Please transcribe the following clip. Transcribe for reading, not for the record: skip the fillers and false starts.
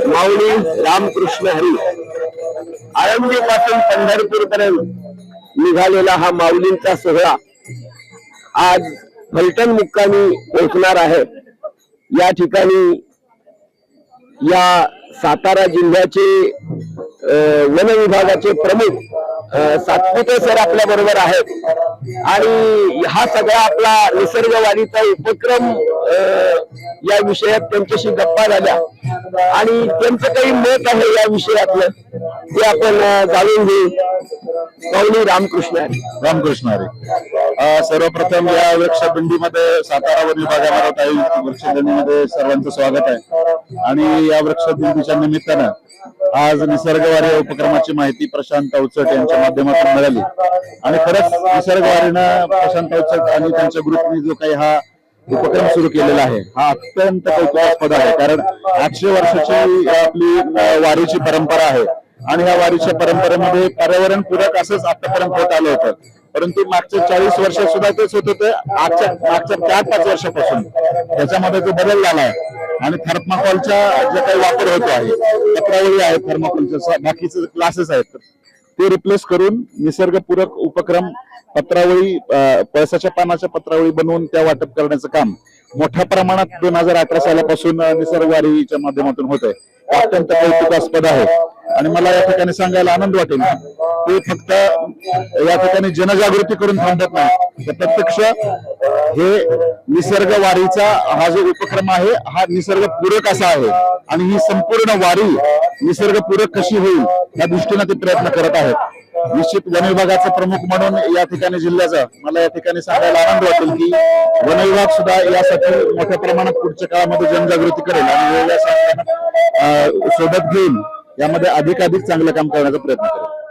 माऊली रामकृष्ण हरी आळंदी पासून पंढरपूर पर्यंत निघालेला हा माऊलींचा सोहळा आज फलटण मुक्कामी पोहोचणार आहे। या ठिकाणी या सातारा जिल्ह्याचे वन विभागाचे प्रमुख सातपुते सर आपल्या बरोबर आहेत आणि हा सगळा आपला निसर्गवाणीचा उपक्रम या विषयात त्यांच्याशी गप्पा झाल्या आणि त्यांचं काही मत आहे या विषयातलं ते आपण जाणून घेऊ। माऊली रामकृष्ण हरी सर्वप्रथम या वृक्षदिंडीमध्ये सातारा वन विभागामार्फत वृक्षदिंडीमध्ये सर्वांचं स्वागत आहे आणि या वृक्षदिंडीच्या निमित्तानं आज निसर्गवारी या उपक्रमाची माहिती प्रशांत अवचट यांच्या माध्यमातून मिळाली आणि खरंच निसर्गवारीनं प्रशांत अवचट आणि त्यांच्या ग्रुपने जो काही हा उपक्रम सुरू केलेला आहे हा अत्यंत कौतुकास्पद आहे। कारण 800 वर्षाची आपली वारीची परंपरा आहे आणि या वारीच्या परंपरेमध्ये पर्यावरण पूरक असंच आतापर्यंत होत आलं होतं, परंतु मागच्या 40 वर्षात सुद्धा तेच होत होतं। मागच्या 4-5 वर्षापासून त्याच्यामध्ये जो बदल झाला आहे आणि थर्माकोलचा जे काही वापर होतो आहे, पत्रावळी आहे थर्माकोलच्या, बाकीचे क्लासेस आहेत ते रिप्लेस करून निसर्गपूरक उपक्रम पत्रावळी पळसाच्या पानाच्या पत्रावळी बनवून त्या वाटप करण्याचं काम मोठ्या प्रमाणात 2018 सालापासून निसर्गवारीच्या माध्यमातून होत आहे। अत्यंत कौतुकास्पद आहे आणि मला या ठिकाणी सांगायला आनंद वाटेल ते फक्त या ठिकाणी जनजागृती करून थांबत नाही, तर प्रत्यक्ष हे निसर्ग वारीचा हा जो उपक्रम आहे हा निसर्गपूरक असा आहे आणि ही संपूर्ण वारी निसर्गपूरक कशी होईल या दृष्टीने ते प्रयत्न करत आहेत। निश्चित वन विभागाचा प्रमुख म्हणून या ठिकाणी जिल्ह्याचा मला या ठिकाणी सांगायला आनंद वाटेल की वन विभाग सुद्धा यासाठी मोठ्या प्रमाणात पुढच्या काळामध्ये जनजागृती करेल आणि वेगवेगळ्या संस्थांना सोबत घेऊन यामध्ये अधिकाधिक चांगलं काम करण्याचा प्रयत्न करेल।